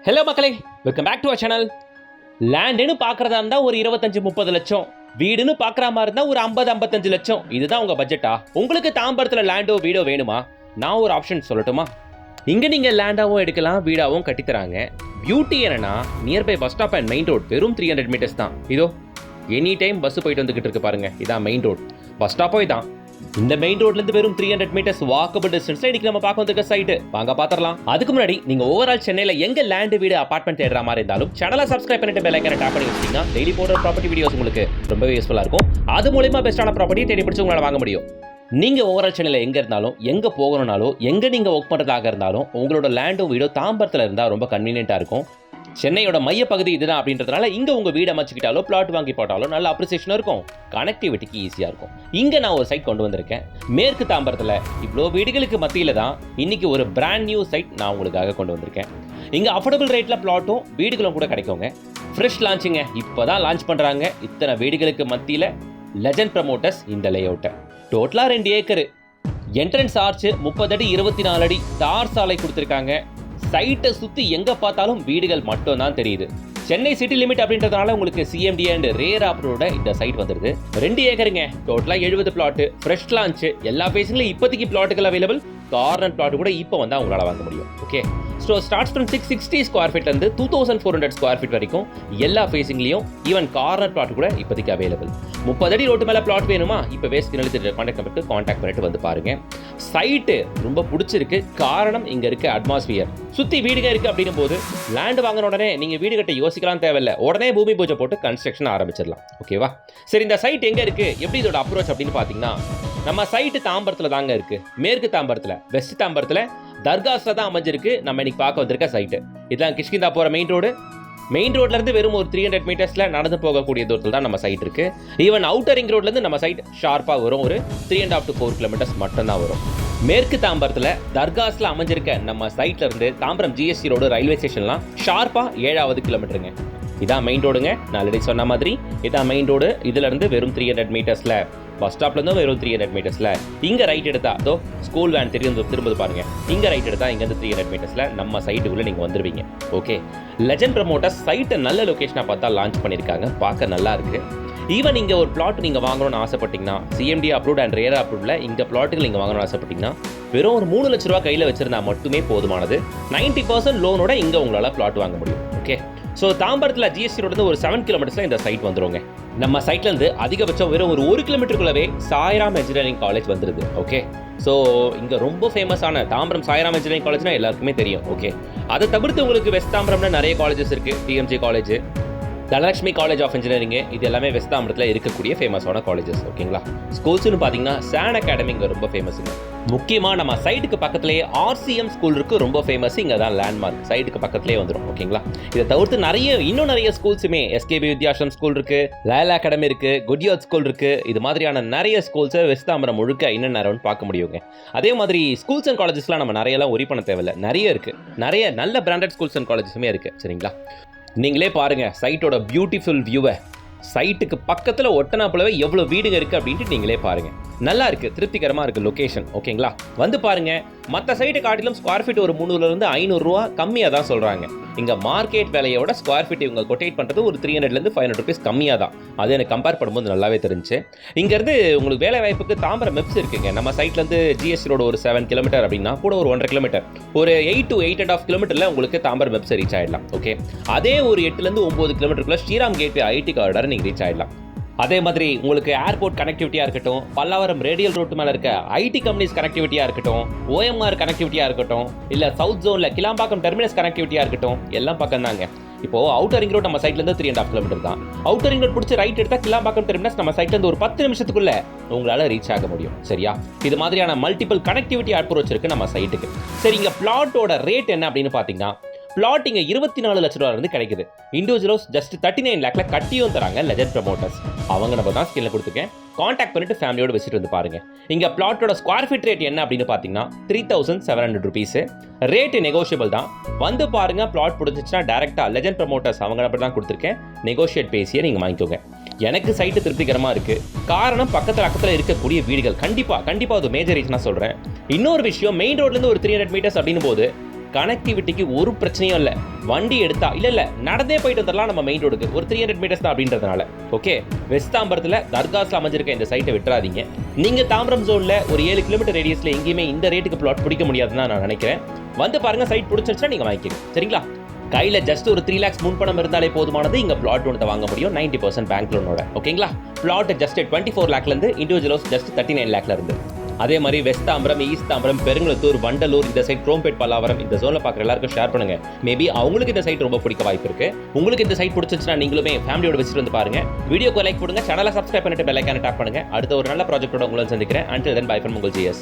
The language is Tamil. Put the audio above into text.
ஹலோ மக்களே, welcome back to our channel. லேண்டுன்னு பார்க்குறதா இருந்தால் ஒரு 25-30 லட்சம், வீடுன்னு பார்க்குற மாதிரி இருந்தால் ஒரு 50-55 லட்சம். இதுதான் உங்கள் பட்ஜெட்டா? உங்களுக்கு தாம்பரத்தில் லேண்டோ வீடோ வேணுமா? நான் ஒரு ஆப்ஷன் சொல்லட்டுமா? இங்கே நீங்கள் லேண்டாகவும் எடுக்கலாம், வீடாகவும் கட்டித்தராங்க. பியூட்டி என்னன்னா, nearby bus stop and main road வெறும் 300 மீட்டர்ஸ் தான். இதோ எனி டைம் பஸ் போயிட்டு வந்துகிட்டு இருக்கு பாருங்க. இதான் மெயின் ரோட், பஸ் ஸ்டாப்போ இதான். இந்த மெயின் ரோட்லேருந்து வெறும் 300 மீட்டர்ஸ் வாக்கபிள் டிஸ்டன்ஸ்ல இன்னைக்கு நம்ம பார்க்க வந்திருக்க சைட்டு வாங்க பாத்திரலாம். அதுக்கு முன்னாடி நீங்க ஓவரால் சென்னையில எங்க லேண்ட் வீடு அபார்ட்மெண்ட் தேடுற மாதிரி இருந்தாலும் சேனலை சப்ஸ்கிரைப் பண்ணிட்டு பெல் ஐகானை டாப் பண்ணி வச்சீங்கன்னா டெய்லி போடுற ப்ராப்பர்ட்டி வீடியோஸ் உங்களுக்கு ரொம்பவே யூஸ்ஃபுல்லா இருக்கும். அது மூலமா பெஸ்ட்டான ப்ராப்பர்ட்டியை தேடி பிடிச்சு உங்களால வாங்க முடியும். நீங்க ஓவரால் சென்னையில எங்க இருந்தாலும், எங்க போகணும்னாலும், எங்க நீங்க ஒர்க் பண்றதாக இருந்தாலும் உங்களோட லேண்டும் வீடோ தாம்பரத்துல இருந்தா ரொம்ப கன்வீனியன்ட்டா இருக்கும். சென்னையோட மையப்பகுதி இதுதான் அப்படின்றதுனால இங்க உங்க வீடு அமைச்சுக்கிட்டாலோ பிளாட் வாங்கி போட்டாலும் நல்ல அப்ரிசியேஷன் இருக்கும், கனெக்டிவிட்டிக்கு ஈஸியா இருக்கும். இங்க நான் ஒரு சைட் கொண்டு வந்திருக்கேன். மேற்கு தாம்பரத்துல இவ்வளோ வீடுகளுக்கு மத்தியில தான் இன்னைக்கு ஒரு பிராண்ட் நியூ சைட் நான் உங்களுக்காக கொண்டு வந்திருக்கேன். இங்க அஃபோர்டபுள் ரேட்ல பிளாட்டும் வீடுகளும் கூட கிடைக்குங்க. ஃப்ரெஷ் லான்ச்சிங்க, இப்போதான் லான்ச் பண்றாங்க. இத்தனை வீடுகளுக்கு மத்தியில லெஜண்ட் ப்ரமோட்டர்ஸ் இந்த லேஅவுட்டை டோட்டலா 2 ஏக்கர், என்ட்ரன்ஸ் ஆர்ச் 30 அடி 24 அடி தார் சாலை கொடுத்துருக்காங்க. சைட்டை சுற்றி எங்கே பார்த்தாலும் வீடுகள் மட்டும் தான் தெரியுது. சென்னை சிட்டி லிமிட் அப்படின்றதுனால உங்களுக்கு சிஎம்டி அண்ட் ரேர் அப்ரூவோட இந்த சைட் வந்துருது. 2 ஏக்கருங்க, டோட்டலாக 70 பிளாட், ஃப்ரெஷ் லான்ச், எல்லா ஃபேஸிங்லையும் இப்போதைக்கு பிளாட்டுகள் அவைலபிள். கார்னர் பிளாட் கூட இப்போ வந்தால் உங்களால் வாங்க முடியும். Okay, so starts from 660 square ஃபீட்லேருந்து 2400 ஸ்கொயர் ஃபீட் வரைக்கும் எல்லா ஃபேஸிங்லையும் ஈவன் கார்னர் பிளாட் கூட இப்போதைக்கு அவைலபிள். 30 அடி ரோட்டு மேலே பிளாட் வேணுமா? இப்போ வேஸ்ட் கான்டாக்ட் பண்ணிட்டு வந்து பாருங்க. சைட்டு ரொம்ப பிடிச்சிருக்கு. காரணம் இங்கே இருக்க அட்மாஸ்பியர். சுற்றி வீடுக இருக்குது அப்படின்னும் போது லேண்ட் வாங்கின உடனே நீங்கள் வீடு கட்ட யோசிக்கலாம் தேவையில்லை, உடனே பூமி பூஜை போட்டு கன்ஸ்ட்ரக்ஷன் ஆரம்பிச்சிடலாம். ஓகேவா? சரி, இந்த சைட் எங்கே இருக்குது, எப்படி இதோட அப்ரோச் அப்படின்னு பார்த்தீங்கன்னா, நம்ம சைட்டு தாம்பரத்தில் தாங்க இருக்குது. மேற்கு தாம்பரத்தில், வெஸ்ட் தாம்பரத்தில் தர்காஸில் தான் அமைஞ்சிருக்கு. நம்ம இன்னைக்கு பார்க்க வந்திருக்க சைட்டு இதுதான். கிஷ்கிந்தா போகிற மெயின் ரோடு, மெயின் ரோட்லேருந்து வெறும் ஒரு 300 மீட்டர்ஸில் நடந்து போகக்கூடிய தூரத்தில் தான் நம்ம சைட் இருக்குது. ஈவன் அவுட்டர் ரிங் ரோட்லேருந்து நம்ம சைட் ஷார்ப்பாக வரும், ஒரு 3.5 to 4 கிலோமீட்டர்ஸ் மட்டும்தான் வரும். மேற்கு தாம்பரத்தில் தர்காஸில் அமைஞ்சிருக்க நம்ம சைட்ல இருந்து தாம்பரம் ஜிஎஸ்டி ரோடு ரயில்வே ஸ்டேஷன்லாம் ஷார்ப்பாக 7வது கிலோமீட்டருங்க. இதான் மெயின் ரோடுங்க. நான் ஆல்ரெடி சொன்ன மாதிரி இதான் மெயின் ரோடு. இதுலேருந்து வெறும் 300 மீட்டர்ஸில், பஸ் ஸ்டாப்லேருந்து வெறும் 300 மீட்டர்ஸில் இங்கே ரைட் எடுத்தா அதோ ஸ்கூல் வேன் திரும்புது பாருங்க. இங்கே ரைட் எடுத்தா இங்கேருந்து 300 மீட்டர்ஸில் நம்ம சைட்டுக்குள்ளே நீங்கள் வந்துடுவீங்க. ஓகே, லெஜண்ட் ப்ரமோட்டர்ஸ் சைட்டை நல்ல லொக்கேஷனாக பார்த்தா லான்ச் பண்ணியிருக்காங்க. பார்க்க நல்லா இருக்குது. ஈவன் இங்கே ஒரு பிளாட் நீங்கள் வாங்கணும்னு ஆசைப்பட்டீங்கன்னா, சிஎம்டி அப்ரூவ்ட் அண்ட் ரேர் அப்ரூவ்டில் இங்கே பிளாட்டுகள் நீங்கள் வாங்கணும்னு ஆசைப்பட்டீங்கன்னா வெறும் ஒரு 3 லட்ச ரூபா கையில் வச்சிருந்தா மட்டுமே போதுமானது. 90% லோனோட இங்கே உங்களால் பிளாட் வாங்க முடியும். ஓகே, ஸோ தாம்பரத்தில் ஜிஎஸ்டி ரோடு ஒரு 7 கிலோமீட்டர்ஸில் இந்த சைட் வந்துருங்க. நம்ம சைட்லேருந்து அதிகபட்சம் வெறும் ஒரு 1 கிலோமீட்டருக்குள்ளவே சாய்ராம் இன்ஜினியரிங் காலேஜ் வந்துருது. ஓகே, ஸோ இங்கே ரொம்ப ஃபேமஸான தாம்பரம் சாய்ராம் இன்ஜினியரிங் காலேஜ்னா எல்லாருக்குமே தெரியும். ஓகே, அதை தவிர்த்து உங்களுக்கு வெஸ்ட் தாம்பரம்ல நிறைய காலேஜஸ் இருக்குது. TMG college, Dhanalakshmi college of engineering, இது எல்லாமே வெஸ்ட் தாம்பரத்தில் இருக்கக்கூடிய ஃபேமஸான காலேஜஸ். ஓகேங்களா? ஸ்கூல்ஸ்னு பார்த்தீங்கன்னா சான் அகாடமி இங்கே ரொம்ப ஃபேமஸுங்க. முக்கியமாக நம்ம சைட்டுக்கு பக்கத்துலேயே ஆர்சிஎம் ஸ்கூல் இருக்குது, ரொம்ப ஃபேமஸ். இங்கே தான் லேண்ட்மார்க், சைட்டுக்கு பக்கத்துலேயே வந்துடும். ஓகேங்களா? இதை தவிர்த்து இன்னும் நிறைய ஸ்கூல்ஸுமே, எஸ்கேபி வித்யாசம் ஸ்கூல் இருக்குது, லேல் அகாடமி இருக்குது, குட்யார்ட் ஸ்கூல் இருக்குது. இது மாதிரியான நிறைய ஸ்கூல்ஸை வெஸ்ட் தாம்பரம் முழுக்க இன்னும் நேரம்னு பார்க்க முடியுங்க. அதே மாதிரி ஸ்கூல்ஸ் அண்ட் காலேஜஸ்லாம் நம்ம நிறையலாம் ஒரி பண்ண தேவையில்லை, நிறைய இருக்குது. நிறைய நல்ல பிராண்டட் ஸ்கூல்ஸ் அண்ட் காலேஜஸுமே இருக்குது. சரிங்களா? நீங்களே பாருங்க சைட்டோட பியூட்டிஃபுல் வியூவை. சைட்டுக்கு பக்கத்தில் ஒட்டனாப்புலவே எவ்வளோ வீடுங்க இருக்குது அப்படின்ட்டு நீங்களே பாருங்கள். நல்லா இருக்குது, திருப்திகரமாக இருக்குது லொக்கேஷன். ஓகேங்களா? வந்து பாருங்கள். மற்ற சைட்டை காட்டிலும் ஸ்கொயர் ஃபீட் ஒரு 300 to 500 ரூபா கம்மியாக தான் சொல்கிறாங்க. இங்கே மார்க்கெட் விலையோட ஸ்கொயர் ஃபீட் இவங்க கொட்டேட் பண்ணுறது ஒரு 300 to 500 rupees கம்மியாக தான். அது எனக்கு கம்பேர் பண்ணும்போது நல்லாவே தெரிஞ்சு. இங்கேருந்து உங்களுக்கு வேலை வாய்ப்புக்கு தாம்பரம் மெப்ஸ் இருக்குங்க. நம்ம சைட்லேருந்து ஜிஎஸ்டி ரோடு ஒரு 7 கிலோமீட்டர் அப்படின்னா கூட ஒரு 1.5 கிலோமீட்டர், ஒரு 8 to 8.5 கிலோமீட்டரில் உங்களுக்கு தாம்பரம் மெப்ஸ் ரீச் ஆகிடலாம். ஓகே, அதே ஒரு 8 to 9 கிலோமீட்டருக்குள்ள ஸ்ரீராம் கேட்வே ஐடி காரிடார் நீங்கள் ரீச் ஆகிடலாம். அதே மாதிரி உங்களுக்கு ஏர்போர்ட் கனெக்டிவிட்டியாக இருக்கட்டும், பல்லாவரம் ரேடியல் ரோட்டு மேலே இருக்க ஐடி கம்பெனிஸ் கனெக்டிவிட்டியாக இருக்கட்டும், ஓஎம்ஆர் கனெக்டிவிட்டியாக இருக்கட்டும், இல்லை சவுத் ஜோனில் கிளாம்பாக்கம் டெர்மினஸ் கனெக்டிவிட்டியாக இருக்கட்டும், எல்லாம் பக்கம் தாங்க. இப்போது அவுட்டர் ரிங் ரோட் நம்ம சைட்லேருந்து 3.5 கிலோமீட்டர் தான். அவுட்டர் ரிங் ரோட் பிடிச்சி ரைட் எடுத்தால் கிளாம்பாக்கம் டெர்மினஸ் நம்ம சைட்லேருந்து ஒரு 10 நிமிஷத்துக்குள்ள உங்களால் ரீச் ஆக முடியும். சரியா? இது மாதிரியான மல்டிபிள் கனெக்டிவிட்டி அப்ரோச் இருக்குது நம்ம சைட்டுக்கு. சரி, இங்கே பிளாட்டோட ரேட் என்ன அப்படின்னு பார்த்தீங்கன்னா, பிளாட் இங்கே 24 லட்ச ரூபா இருந்து கிடைக்குது. இண்டிவிஜுவல்ஸ் ஜஸ்ட் 39 lakhல கட்டியும் தராங்க லெஜண்ட் ப்ரமோட்டர்ஸ். அவங்க நம்ம தான் ஸ்கில்ல கொடுத்துருக்கேன். கான்டாக்ட் பண்ணிட்டு ஃபேமிலியோட விசிட் வந்து பாருங்க. இங்கே பிளாட்டோட ஸ்கொயர் ஃபீட் ரேட் என்ன அப்படின்னு பார்த்தீங்கன்னா 3700 rupees. ரேட்டு நெகோஷியபிள் தான். வந்து பாருங்க, பிளாட் பிடிச்சிச்சுன்னா டேரெக்டாக லெஜண்ட் ப்ரமோட்டர்ஸ் அவங்க நம்பர் தான் கொடுத்துருக்கேன். நெகோஷியேட் பேசியே நீங்கள் வாங்கிக்கோங்க. எனக்கு சைட்டு திருப்திகரமாக இருக்குது. காரணம் பக்கத்தில் இருக்கக்கூடிய வீடுகள். கண்டிப்பாக அது மேஜர் ரீசனாக சொல்கிறேன். இன்னொரு விஷயம், மெயின் ரோட்லேருந்து ஒரு 300 மீட்டர்ஸ் அப்படின்னும் போது கனெக்டிவிட்டிக்கு ஒரு பிரச்சனையும் இல்லை. வண்டி எடுத்தா இல்ல நடந்தே போயிட்டு வந்துடலாம் நம்ம மெயின் ரோடுக்கு. ஒரு 300 மீட்டர்ஸ் தான் அப்படின்றதுனால. ஓகே, வெஸ்ட் தாம்பரத்தில் தர்காஸ்ல அமைஞ்சிருக்க இந்த சைட்டை விட்டுறாதீங்க. நீங்க தாம்பரம் ஜோன்ல ஒரு 7 கிலோமீட்டர் ரேடியஸ்ல எங்கேயுமே இந்த ரேட்டுக்கு பிளாட் பிடிக்க முடியாதுன்னு நான் நினைக்கிறேன். வந்து பாருங்க, சைட் பிடிச்சிருச்சுன்னா நீங்க வாங்கிக்கங்க. சரிங்களா? கையில ஜஸ்ட் ஒரு 3 lakhs முன் பணம் இருந்தாலே போதுமானது. இங்க பிளாட் ஒன்று வாங்க முடியும் 90% பேங்க் லோனோட. ஓகேங்களா? பிளாட் ஜஸ்ட் 24 lakhல இருந்து, இண்டிவிஜுவல்ஸ் ஜஸ்ட் 39 lakhல இருந்து. அதே மாதிரி வெஸ்ட் தாம்பரம், ஈஸ்ட் தாம்பரம், பெருங்குளத்தூர், வண்டலூர், இந்த சைட் குரோம்பேட், பல்லாவரம், இந்த ஜோன்ல பார்க்குற எல்லாருக்கும் ஷேர் பண்ணுங்க. மேபி அவங்களுக்கு இந்த சைட் ரொம்ப பிடிக்க வாய்ப்பு இருக்கு. உங்களுக்கு இந்த சைட் பிடிச்சிருச்சுன்னா நீங்களுமே ஃபேமிலியோட விசிட் வந்து பாருங்க. வீடியோக்கு லைக் கொடுங்க, சேனலை சப்ஸ்கிரைப் பண்ணிட்டு பெல் ஐகானை டாப் பண்ணுங்க. அடுத்த ஒரு நல்ல ப்ராஜெக்ட்டோட உங்களை சந்திக்கிறேன். Until then, bye from உங்கள் GS.